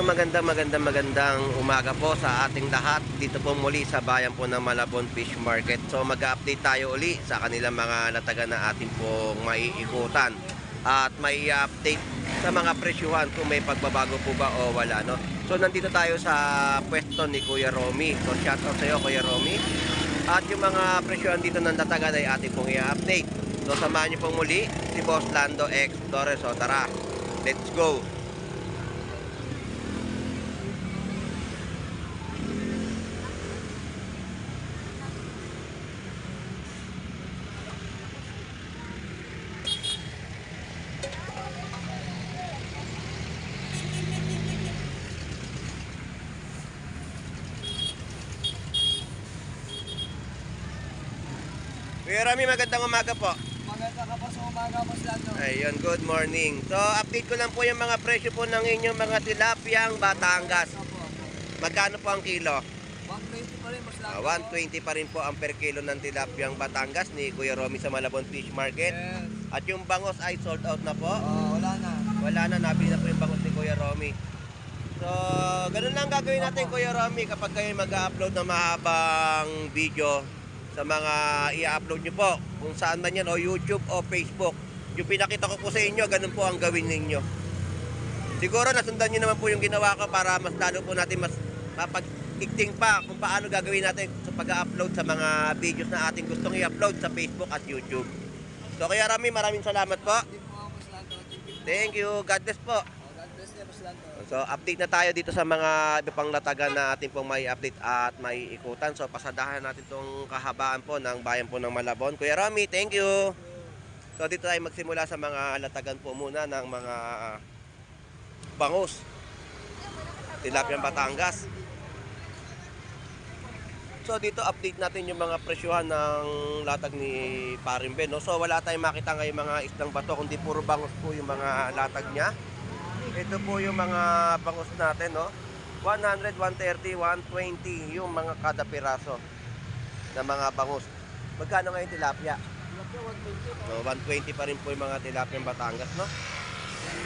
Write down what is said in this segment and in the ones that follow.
magandang umaga po sa ating lahat. Dito po muli sa bayan po ng Malabon Fish Market. So mag-update tayo uli sa kanilang mga latagan na atin pong maiikutan. At may update sa mga presyuhan kung may pagbabago po ba o wala, no? So nandito tayo sa pwesto ni Kuya Romy. So shoutout sa iyo, Kuya Romy. At yung mga presyuhan dito ng latagan ay atin pong i-update. So samahan niyo pong muli si Boss Lando X Torres. So tara, let's go! Kuya Rami, magandang umaga po. Maganda ka po sa umaga, Boss Lando. Ayun, good morning. So, update ko lang po yung mga presyo po ng inyong mga tilapiyang Batangas. Magkano po ang kilo? 120 pa rin, Boss Lando. 120 pa rin po ang per kilo ng tilapiyang Batangas ni Kuya Romy sa Malabon Fish Market. Yes. At yung bangos ay sold out na po. Wala na. Wala na, nabili na po yung bangos ni Kuya Romy. So, ganun lang gagawin natin, Kuya Romy, kapag kayo mag-upload ng mahabang video sa mga i-upload nyo po, kung saan man yan, o YouTube o Facebook. Yung pinakita ko po sa inyo, ganun po ang gawin ninyo. Siguro nasundan nyo naman po yung ginawa ko para mas lalo po natin mas mapag-ikting pa kung paano gagawin natin sa pag-upload sa mga videos na ating gustong i-upload sa Facebook at YouTube. So kaya maraming salamat po. Boss Lando. Thank you. God bless po. God bless you, Boss Lando. So update na tayo dito sa mga iba pang latagan na ating pong may update at may ikutan. So pasadahan natin itong kahabaan po ng bayan po ng Malabon. Kuya Romy, thank you. So dito tayo magsimula sa mga latagan po muna ng mga bangus. Tilapiyang Batangas. So dito update natin yung mga presyuhan ng latag ni Paring Ben, no? So wala tayong makita ngayon mga isdang bato, kundi puro bangus po yung mga latag niya. Ito po yung mga bangus natin, no? 100, 130, 120 yung mga kada piraso na mga bangus. Magkano ngayon tilapia? So 120 pa rin po yung mga tilapiyang Batangas, no?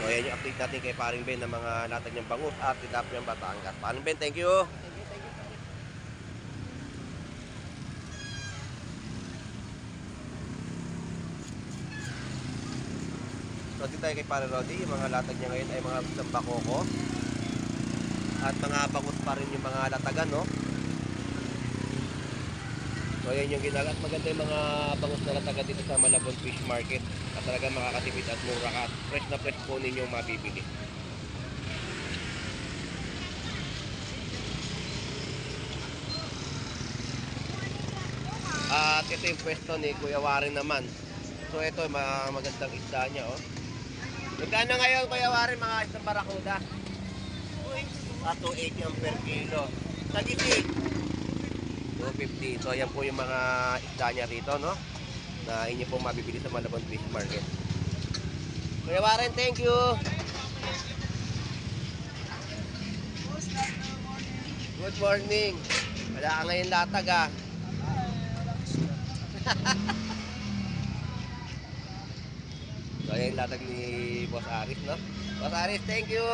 So yan yung update natin kay Paring Ben ng mga latag niyang bangus at tilapiyang Batangas. Paring Ben, thank you. So dito tayo kay Paring Rodi, yung mga latag niya ngayon ay mga isang bakoko. At mga bangus pa rin yung mga latagan, no? So ayan yung ginagawa. At maganda yung mga bangus na latagan dito sa Malabon Fish Market. At talagang makakatipid at mura ka. At fresh na fresh po ninyong mabibili. At ito yung pwesto ni Kuya Warren naman. So ito yung mga magandang isda niya, oh. Magkano ngayon, Kuya Warren, mga isang barakuda? 280 ang per kilo. Tagiti 250. So ayan po yung mga isda niya rito, no? Na inyo pong mabibili sa Malabon Fish Market. Kuya Warren, thank you. Good morning. Wala ka ngayon latag, ah. So ayan yung latag ni Boss Aris, no? Boss Aris, thank you.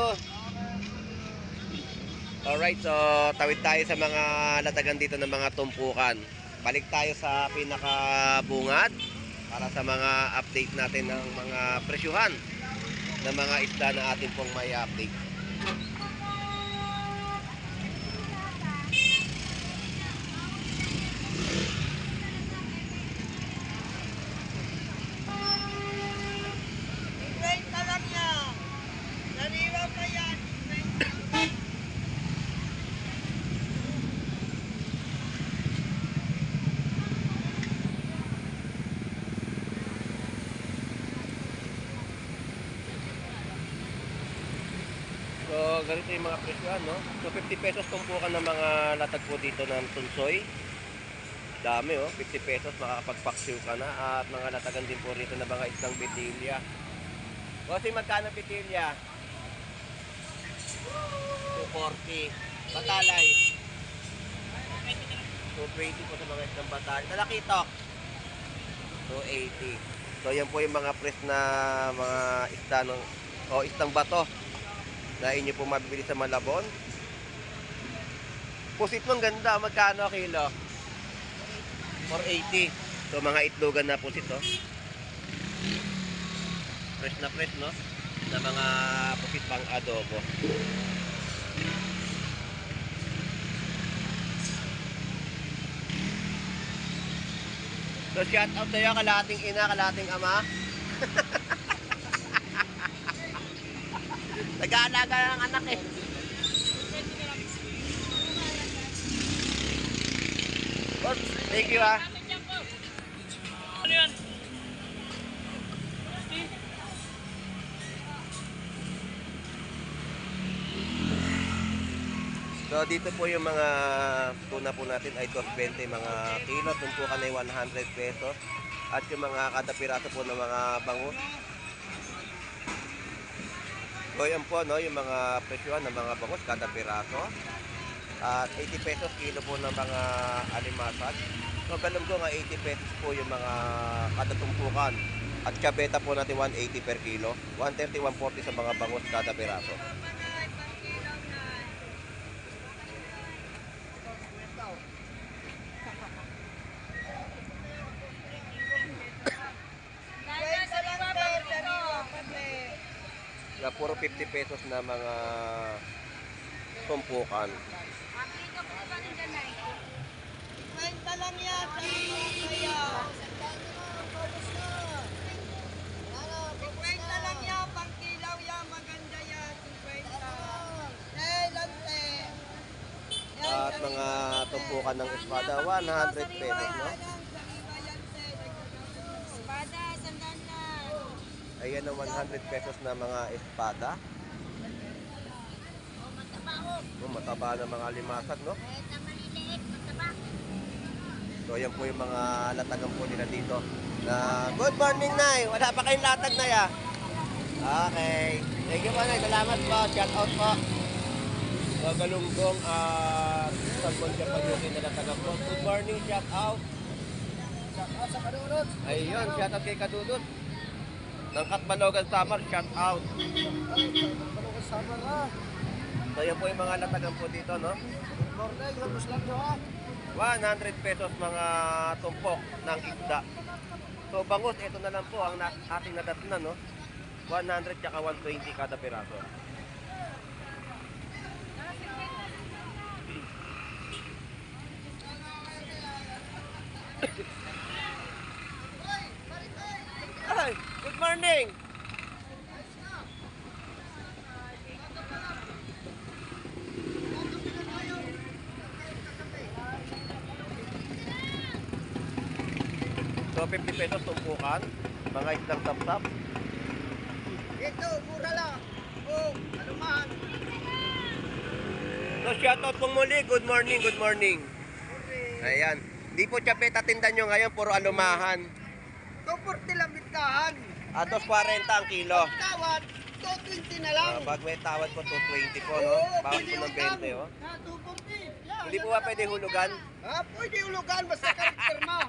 Alright, so tawid tayo sa mga latagan dito ng mga tumpukan. Balik tayo sa pinakabungad para sa mga update natin ng mga presyuhan ng mga isda na atin pong may update. So, ganito yung mga presyohan, no? So, 50 pesos tumpukan ng mga latag po dito ng tunsoy. Dami, oh. 50 pesos, makakapagpaksiw ka na. At mga latagan din po rito na mga isang bitilya. Kasi magkano bitilya? 240. Batalay. 220 po sa mga isang batalay. Talakitok. 280. So, yan po yung mga pres na mga isda ng, o isang bato na inyo po mabibili sa Malabon. Pusit mo, ang ganda. Magkano kilo? 480. So, mga itlogan na pusit, oh. Fresh na fresh, no? Na mga pusit pang adobo. So, shout out sa'yo, kalating ina, kalating ama. Nag-aalaga ng anak eh. Boss, thank you ah. So dito po yung mga tuna po natin ay 220 mga kilo, tumpukan ay 100 pesos. At yung mga kada piraso po ng mga bangus. So yan po, no, yung mga presyohan ng mga bangus kada piraso. At 80 pesos kilo po ng mga alimasag. So galunggong nga 80 pesos po yung mga kada tumpukan. At kabeta po natin 180 per kilo. 130, 140 sa mga bangus kada piraso. Na puro 50 pesos na mga tumpukan. Kwenta lang yan. Kaya. Kwenta lang yan. Pang kilaw yan. Maganda yan. Kwenta. Lante. At mga tumpukan ng espada, 100 pesos, no? Espada, sandan na. Ayan ang 100 pesos na mga espada. Mataba ng mga limasag, no? So, yan po yung mga latagan po nila dito. Na, good morning, Nay! Wala pa kayong latag na ya? Okay. Thank you po, Nay. Salamat po. Shout out po. So, galunggong at salmon siya pag yung nilatagan po. Good morning, shout out. Shout out sa Kadudot. Ayun, shout out kay Kadudot. Ng Katbalogan Samar, shout out. Kadudot Samar ha. So, yan po yung mga latagan po dito, no? Morning, Ramos Lando ha. 100 pesos mga tumpok ng isda. So bangus, ito na lang po ang ating nadatnan, no? 100 tsaka 120 kada piraso. Ay, good morning! So 50 pesos tumpukan, mga islang sapsap. Ito, mura lang. Oh, alumahan. So shoutout pong muli, good morning, good morning. Ayan, di po chapeta tindan nyo ngayon, puro alumahan. 240 lang bitkahan. 2.40 ang kilo. Tawad, 220 na lang. Pag may tawad po, 220 po, no? Bawat po ng 20, oh. Ha, 240. Yan. Hindi po ba pwede hulugan? Ha, pwede hulugan, basta ka pirma.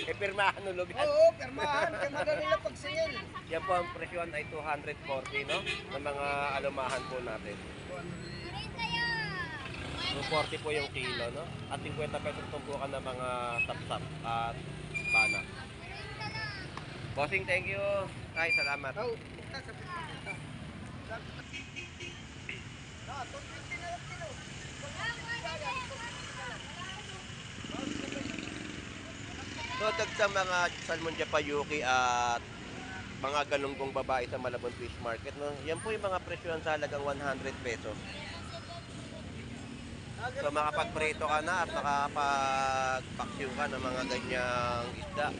Pirmahan hulugan. Oo, pirmahan. Kaya madali lang pagsingil. Yan po ang presyon ay 240, no? Ng mga alumahan po natin. 240 po yung kilo, no? At 50 pesos tumpukan ng mga sapsap at pana. Bossing, thank you. Ay, salamat. Oh, bukta sa pirma. Ha, 220 na lang kilo. So, sa mga salmon japayuki at mga galunggong babae sa Malabon Fish Market, no? Yan po yung mga presyon sa halagang 100 pesos. So, makapagpreto ka na at makapagpaksyo ka ng mga ganyang isda.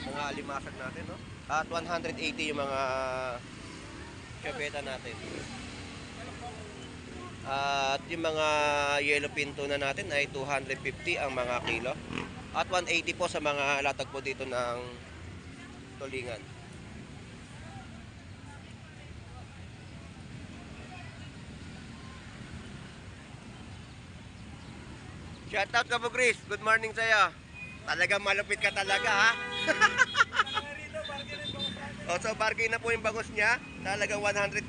Mga alimasag natin, no? At 180 yung mga chapeta natin. At yung mga yellow pinto na natin ay 250 ang mga kilo. At 180 po sa mga latag po dito ng tulingan. Shout out ka po, Chris. Good morning sa'yo. Talagang malupit ka talaga, ha? Oh, so bargain na po yung bangus niya. Talagang 130.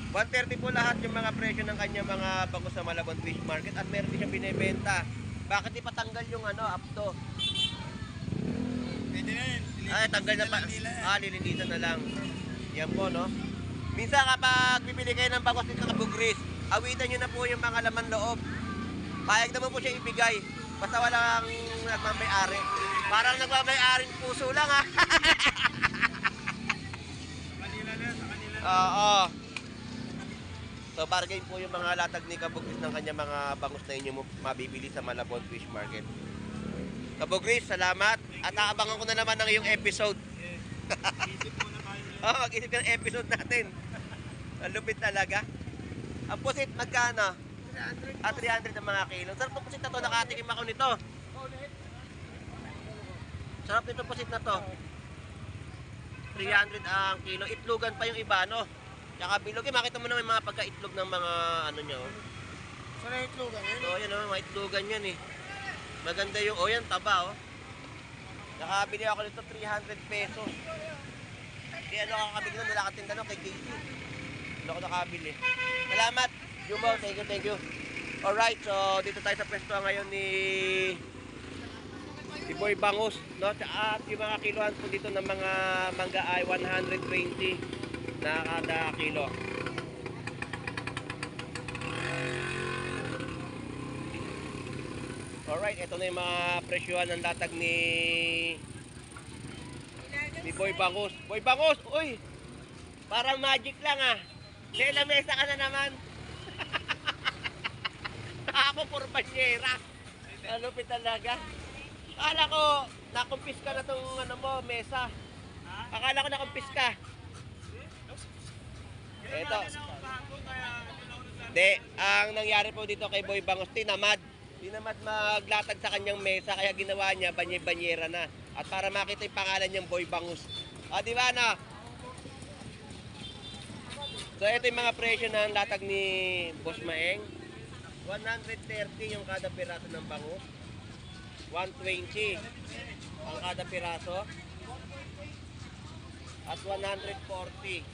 130 po lahat yung mga presyo ng kanya mga bangus sa Malabon Fish Market at meron din siyang binebenta. Bakit di patanggal yung apto? Pwede na yun. Ay, tanggal na pa. Lilinisan na lang. Yan po, no? Minsan kapag bibili kayo ng bangus dito sa Bugris, awitan nyo na po yung mga laman loob. Payag naman po siya ibigay. Basta walang nagmamay-ari. Parang nagmamay-ari puso lang, ha? Kanila na, sa kanila na. Oo. So bargain po yung mga latag ni Kabugris ng kanya mga bangus na inyo mabibili sa Malabon Fish Market. Kabugris, salamat. At aabangan ko na naman ng iyong episode. Isip muna tayo. Mag-isip ka ng episode natin. Ang lupit talaga. Ang pusit, magkano? 300 ang mga kilo. Sarap ng pusit na to, nakatikim ako nito. Sarap nito pusit na to. 300 ang kilo. Itlogan pa yung iba, no? Tsaka bilog, makita mo naman yung mga pagka-itlog ng mga ano nyo. Sa naitlogan yun? So, yan o, mga itlogan yan eh. Maganda yung, yan, taba nakabili ako nito 300 pesos. Kaya ano kakabili nun, wala katinda no, kay KT. Ano ako nakabili. Salamat, Jumbo, thank you. Alright, so dito tayo sa pwesto ngayon ni Boy Bangus, no? At yung mga kilohan po dito ng mga mangga ay 120 na kada kilo. Alright, ito na yung mga presyuhan ng latag ni Boy Bangus. Boy Bangus, uy! Parang magic lang ah. May lamesa ka na naman. Ako puro banyera. Malupit talaga. Akala ko, nakumpis ka na tong mesa. Akala ko nakumpis ka. Ito. De, ang nangyari po dito kay Boy Bangus, tinamad maglatag sa kanyang mesa, kaya ginawa niya banyera na. At para makita yung pangalan niyang Boy Bangus. Di ba na? So ito yung mga presyo ng latag ni Boss Maeng. 130 yung kada piraso ng bangus. 120 ang kada piraso. At 140.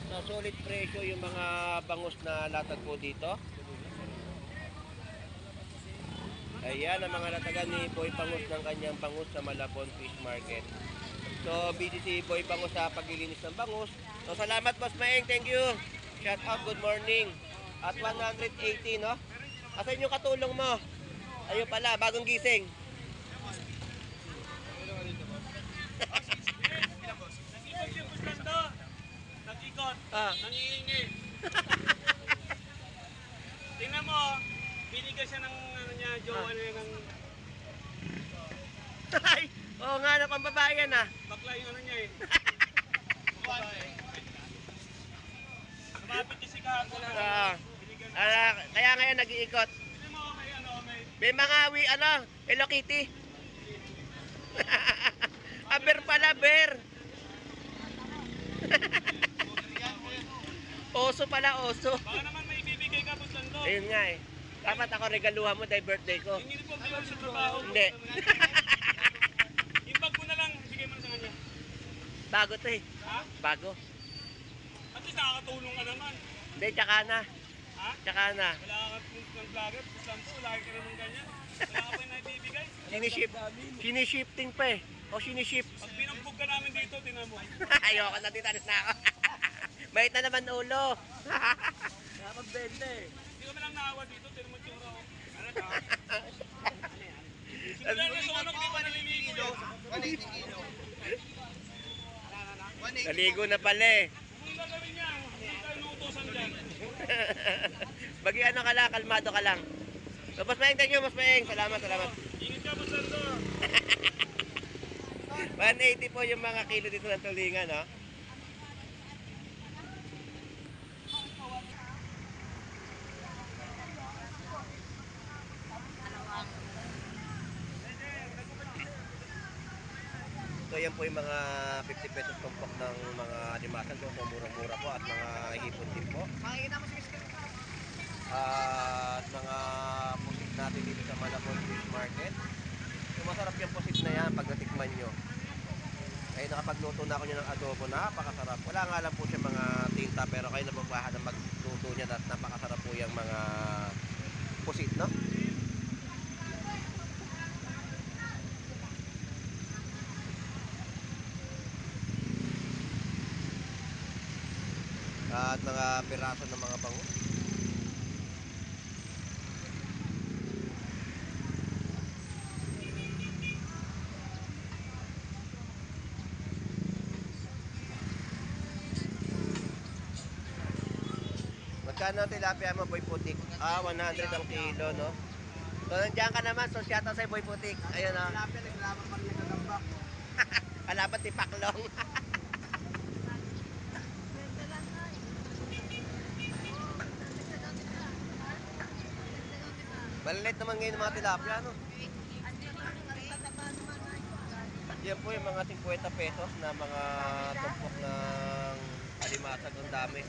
So solid presyo yung mga bangus na latag po dito. Ayan ang mga latagan ni Boy Bangus ng kanyang bangus sa Malabon Fish Market. So busy si Boy Bangus sa paglilinis ng bangus. So salamat Boss Maeng, thank you. Shout out, good morning. At 180 no? Asan yung katulong mo? Ayun pala, bagong gising. Nag-ikot, nangihingi. Tingnan mo, binigay siya ng jowa niya ng Ay, oo nga na pambabayan ah. bakla yung niya eh. Kumapit si kahapon na. Kaya ngayon nag-iikot. Tingnan mo, may May mga Hello Kitty. Bear pala, bear. Oso pala, oso. baka naman may ibibigay ka po sando. Ayun nga eh. Dapat ako regaluhan mo dahil birthday ko. Yung uniform din sa trabaho. Hindi. Yung bag mo na lang, bigay mo na sa kanya. Bago to eh. Ha? Bago. At least nakakatulong ka naman. Hindi, tsaka na. Ha? Tsaka na. Wala ka ng vlogger, sando, lagi ka naman ganyan. Wala ka pa yung naibibigay. Sinishifting pa eh. O siniship. Pag pinampog ka namin dito, tinan mo. Ayoko na, titanis na ako. Bait na naman ulo. Nakapagbenta eh. Hindi kami lang naawa dito, tinan mo tsura ko. Ano ka? Siguro na sa unang di ba naliligo eh. Naligo na pala eh. Kung yung gagawin niya, hindi tayo nuutosan dyan. Bagi ka lang, kalmado ka lang. So, Boss Maeng, thank you, Boss Maeng. Salamat. Ingat ka po, Sando. 180 po yung mga kilo dito ng tulingan, no? So yan po yung mga 50 pesos tumpok ng mga limasan po. So mura-mura po at mga hipon din po. Makikita mo si Miss Kevin. At mga pusit na natin dito sa Malabon Fish Market. So, masarap yung pusit na yan pag natikman nyo. Ay nakapagluto na ako niya ng adobo, napakasarap. Wala nga lang po siya mga tinta pero kayo na magbaha na magluto niya at napakasarap po yung mga pusit, no? At mga piraso ng mga bangus. Magkano ang tilapia mo, Boy Putik? 100 ang kilo, no? So, nandiyan ka naman. So, shout out sa'yo, Boy Putik. Ayan, ah. Tilapia, naglaman kami ng gagambak. Alabat ni Paklong. Malilit naman ngayon ng mga tilapia, no? Yan po yung mga 50 pesos na mga tumpok ng alimasag. Ang dami.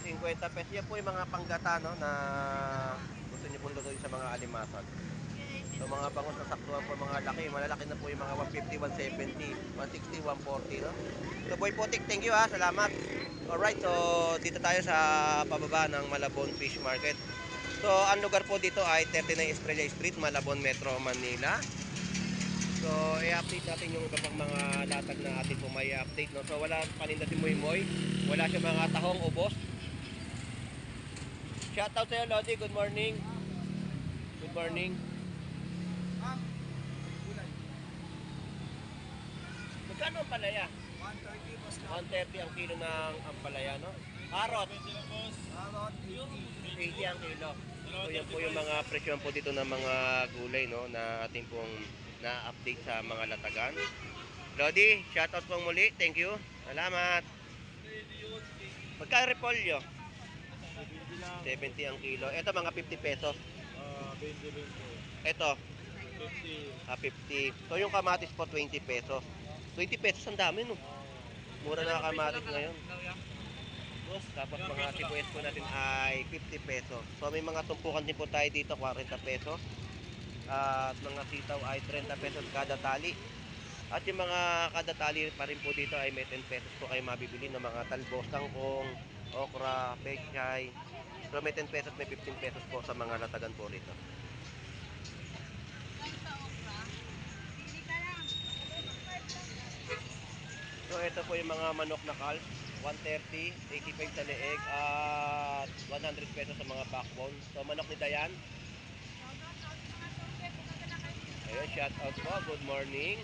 50 pesos. Yan po yung mga panggata, no? Na gusto niyo pong lutuin sa mga alimasag. So mga bangus na saktuhan po mga laki. Malalaki na po yung mga 150, 170, 160, 140, no? So Boy Putik, thank you ha. Salamat. Alright, so dito tayo sa pababa ng Malabon Fish Market. So ang lugar po dito ay 39 Estrella Street, Malabon, Metro Manila. So i-update natin yung iba pang mga latag na atin po may update, no? So wala paninda si Moy Moy. Wala siya mga tahong ubos. Shoutout sa'yo Lodi, good morning. Good morning. Magkano ang palaya? 130 boss. 130 ang kilo ng ampalaya, no? Carrot, Carrot, 80 ang kilo. So yan po yung mga presyon po dito ng mga gulay, no, na ating pong na-update sa mga latagan. Lodi, shoutout pong muli. Thank you. Salamat. Magkano repolyo? 70 ang kilo. Ito mga 50 pesos. 20. Ito, 50. 50. So yung kamatis po 20 pesos. 20 pesos ang dami, no? Mura na kamatis ngayon. Tapos mga sibuyas po natin ay 50 pesos. So may mga tumpukan din po tayo dito, 40 pesos. At mga sitaw ay 30 pesos kada tali. At yung mga kada tali pa rin po dito ay may 10 pesos po kayo mabibili ng mga talbos, tangkong, okra, pechay. So may 10 pesos, may 15 pesos po sa mga latagan po rito. So ito po yung mga manok na calf, 130, 85 sa leeg at 100 pesos sa mga backbone. So manok ni Dayan. Ayun, shout out po, good morning.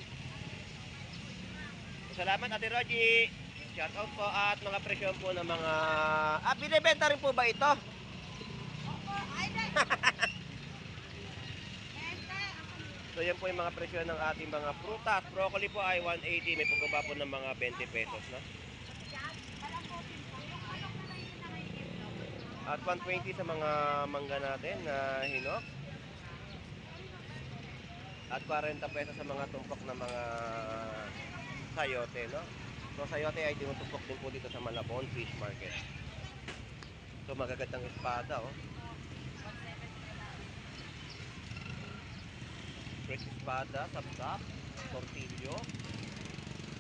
So, salamat Ate Rogie. Shout out po at mga presyon po ng mga... binibenta rin po ba ito? So yan po yung mga presyo ng ating mga prutas. Broccoli po ay 180, may pagbaba po ng mga 20 pesos, no? At 120 sa mga mangga natin na hinog. At 40 pesos sa mga tumpok na mga sayote, no? So sayote ay tinutumpok din po dito sa Malabon Fish Market. So magagandang espada, oh. Fresh espada, sapsap, tortillo,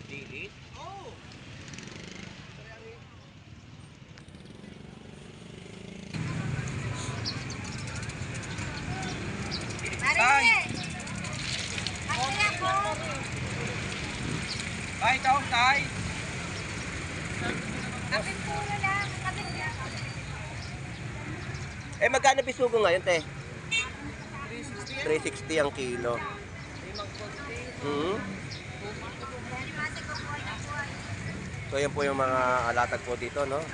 dilis. Oh! Ay, ikaw, tay. Magkano bisugo ngayon, te? 360 ang kilo. So yan po yung mga alatag po dito, no?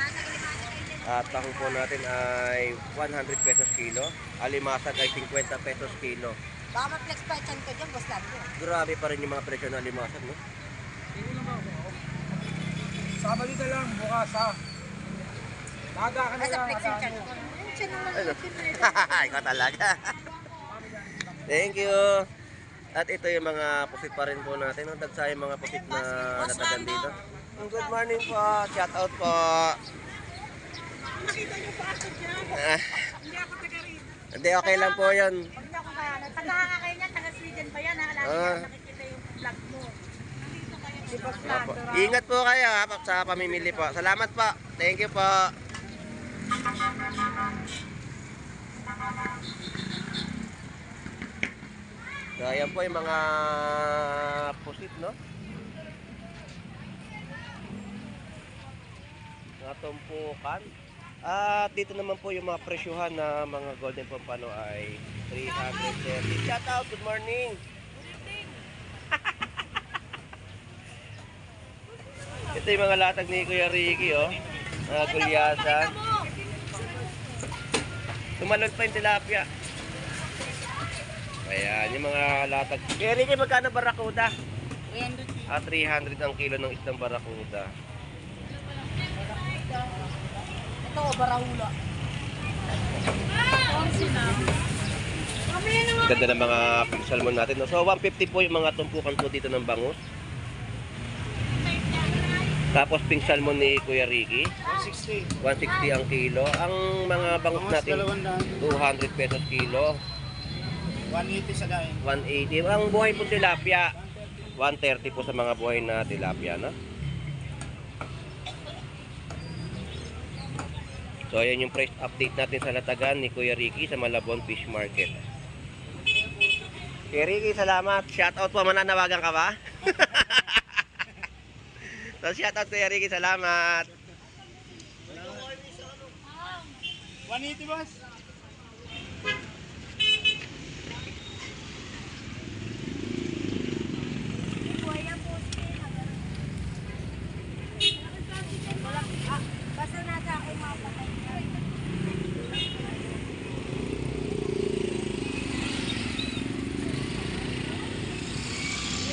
At tahong po natin ay 100 pesos kilo. Alimasag ay 50 pesos kilo. Baka ma-flex pa chan ko dyan, boss Lando. Grabe pa rin yung mga presyo ng alimasag, no? Sabado na lang, bukas ha. Daga ka na Nasa lang. flex yung chan ko. Chan naman Ano? Ikaw talaga. Thank you. At ito yung mga pusit pa rin po natin. Ang dagsa yung mga pusit na natagan dito. Good morning po. Shout out po. Nakita niyo pa ako dyan. Hindi ako taga rito. Hindi, okay lang po yun. Huwag niyo akong kaya. Taga kayo niya, taga Sweden pa yan. Lagi Ah. nakikita yung vlog mo. Di ba Opo. vlogger? Ingat po kayo ha, sa pamimili po. Salamat po. Thank you po. So, ayan po yung mga pusit, no? Mga tumpukan. At dito naman po yung mga presyuhan na mga golden pompano ay 330. Shout out, good morning! Ito yung mga latag ni Kuya Ricky, oh. Mga gulyasan. Tumalon pa yung tilapia. Ayan, yung mga latag. Kuya Ricky, magkano barakuda? 300 ang kilo ng isang barakuda. Ito, barahula. Ganda ng mga pink salmon natin, no? So, 150 po yung mga tumpukan po dito ng bangus. Tapos pink salmon ni Kuya Ricky. 160 ang kilo. Ang mga bangus natin, 200 pesos kilo. 180 sa daing. 180. Ang buhay po tilapia, 130 po sa mga buhay na tilapia, no? So, ayan yung price update natin sa latagan ni Kuya Ricky sa Malabon Fish Market. Kuya Ricky, salamat. Shoutout po, mananawagan ka ba? So, shoutout Kuya Ricky, salamat. 180 boss. Basta nasa ako mapatay.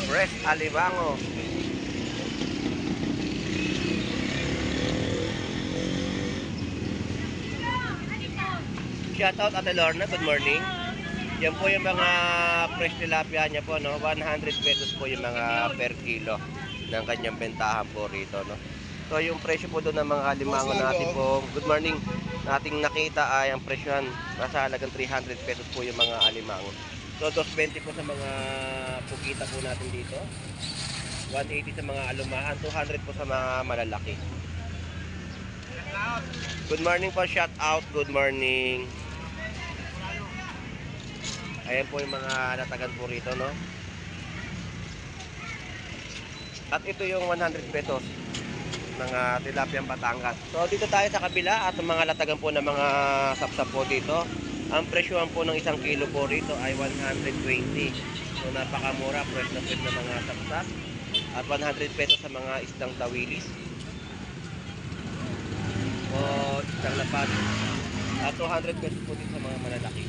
Fresh alibango. Shoutout Ate Lorna, good morning. Yan po yung mga fresh tilapia niya po, no? 100 pesos po yung mga per kilo ng kanyang bentahan po rito, no? So yung presyo po doon ng mga alimango natin po, good morning, nating nakita ay ang presyohan nasa halagang 300 pesos po yung mga alimango. So 220 po sa mga pugita po natin dito, 180 sa mga alumahan, 200 po sa mga malalaki. Good morning po, shout out, good morning. Ayan po yung mga latagan po rito, no? At ito yung 100 pesos ng tilapiang Batangas. So dito tayo sa kabila at ang mga latagan po ng mga sapsap po dito. Ang presyohan po ng isang kilo po rito ay 120. So napakamura, fresh na fresh na mga sapsap. At 100 pesos sa mga isdang tawilis. O isdang lapad. At 200 pesos po dito sa mga malalaki.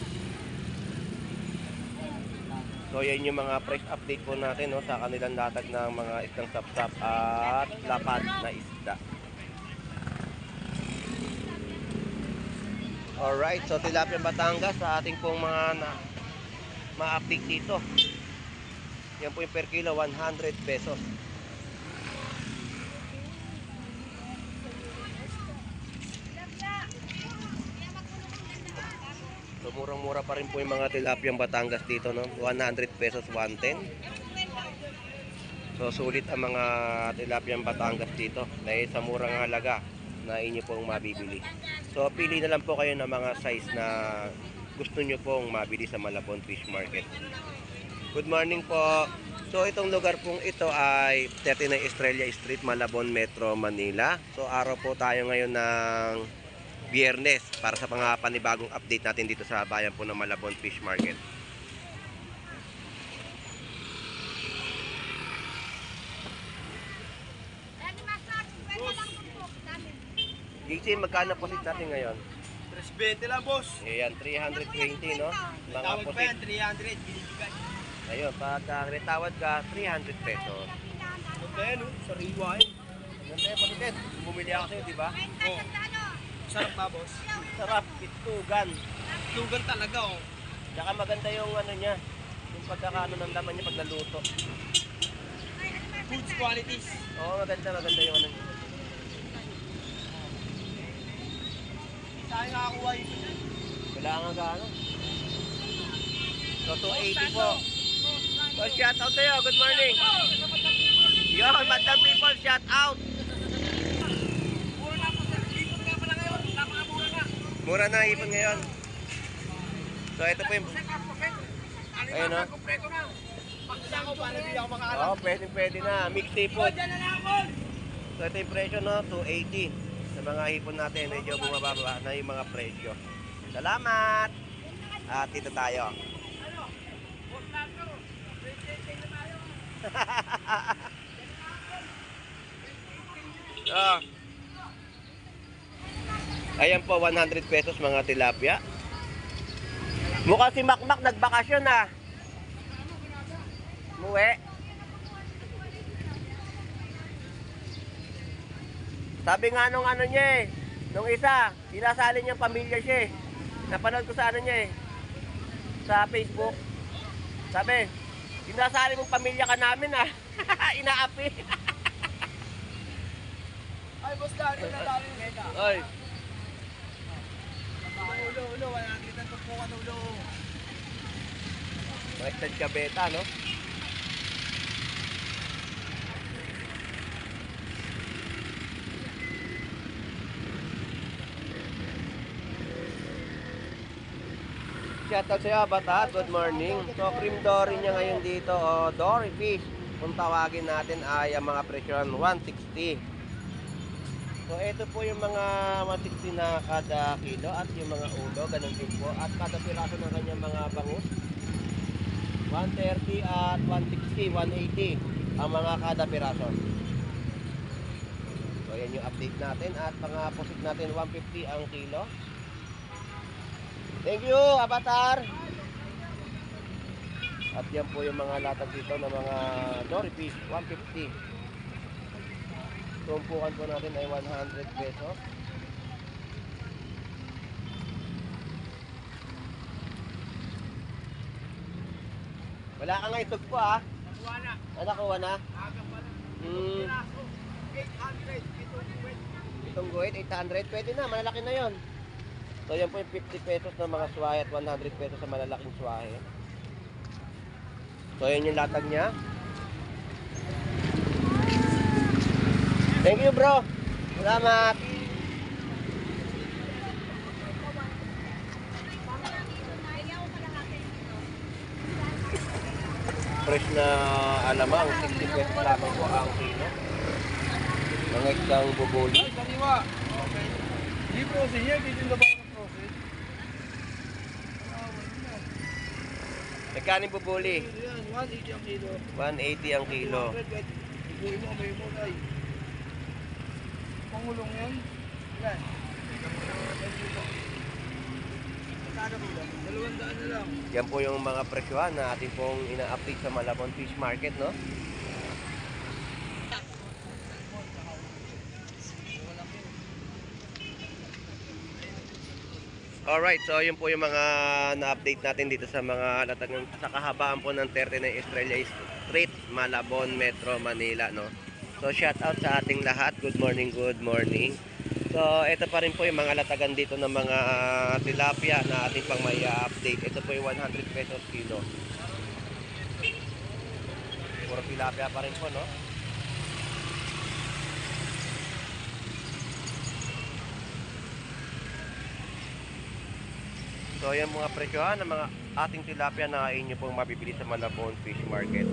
So yan yung mga price update po natin, no, sa kanilang latag ng mga isdang sapsap at lapad na isda. Alright, so tilapia Batangas sa ating pong mga ma-update dito. Yan po yung per kilo, 100 pesos. So murang-mura pa rin po yung mga tilapiang Batangas dito, no? 100 pesos, 110. So sulit ang mga tilapiang Batangas dito dahil sa murang halaga na inyo pong mabibili. So pili na lang po kayo ng mga size na gusto nyo pong mabili sa Malabon Fish Market. Good morning po. So itong lugar pong ito ay 39 Estrella Street, Malabon, Metro Manila. So araw po tayo ngayon ng Biyernes para sa mga panibagong update natin dito sa bayan po ng Malabon Fish Market. JC, magkano po natin ngayon? 320 lang boss. Ayan, 320, no? Mga Tawag pa pusit. yan, 300. Binibigay. Ayun, pagka retawad ka, 300 pesos. Ganda yan, oh. Sariwa yan. Ganda yung pusit. Bumili ako sa'yo, di ba? Oh. Sarap ba boss? Sarap, pitugan. Tugan talaga oh. Tsaka maganda yung ano niya, yung pagkakaano ng laman niya pag naluto. Foods qualities. Oo, maganda yung ano niya. Saan nakakuha yun? Kailangan ka ano? So, 280 po. So, shout out sa'yo. Good morning. Yo, Madam People, shout out. Mura na po sir. Ipon nga pala ngayon. Napakamura na. Mura na ipon ngayon. So, ito po yung... Ayun, no? Kompleto na. Pagkita ko para hindi ako makaalam. Oo, pwede na. Mixed seafood. Diyan na lang ako. So, ito yung presyo, no? 280. Sa mga hipon natin, medyo bumababa na yung mga presyo. Salamat! At dito tayo. Oh. Ayan po, 100 pesos mga tilapia. Mukhang si Makmak nagbakasyon ah. Muwi. Sabi nga nung ano niya eh, nung isa, sinasali niyang pamilya siya eh. Napanood ko sa ano niya eh, sa Facebook. Sabi, sinasali mong pamilya ka namin ah. Inaapi. Ay, boss Dani na dali na. Oy. Ulo, wala nakita ng tumpukan ulo. Connected ka beta, no? Shoutout sa'yo, Batat. Good morning. So, cream dory niya ngayon dito, o dory fish. Kung tawagin natin ay ang mga presyon 160. So, ito po yung mga 160 na kada kilo at yung mga ulo, ganun din po. At kada piraso ng kanyang mga bangus, 130 at 160, 180 ang mga kada piraso. So, yan yung update natin. At mga pusit natin, 150 ang kilo. Thank you, Avatar! At yan po yung mga latag dito ng mga dory fish, 150. Tumpukan po natin ay 100 pesos. Wala ka nga itog po ah. Nakuha na. Nakuha na? Aga pala. Hmm. Piraso. 800. Ito yung wet. Itong guhit, 800. Pwede na, malalaki na yon. So yan po yung 50 pesos ng mga swahe at 100 pesos sa malalaking swahe. So yan yung latag niya. Thank you bro. Salamat. Fresh na alamang, 60 pesos lamang po ang kilo. Mga isang bubuli. Ay, kaniwa. Okay. Hindi po kasi yan. Titinda ba ako ng profit? Nagkano yung bubuli? Yan, 180 ang kilo. 180 ang kilo. 200 kahit iguhin mo may mo ay. Pangulong yan. Yan. Magkano po lang? 200 na lang. Yan po yung mga presyohan na ating pong ina-update sa Malabon Fish Market, no? Alright, so yun po yung mga na-update natin dito sa mga latag sa kahabaan po ng 39 Estrella Street, Malabon, Metro Manila, no? So shout out sa ating lahat. Good morning, good morning. So ito pa rin po yung mga latagan dito ng mga tilapia na ating pang may update. Ito po yung 100 pesos kilo. Puro tilapia pa rin po, no? So yan mga presyohan ng mga ating tilapia na inyo pong mabibili sa Malabon Fish Market.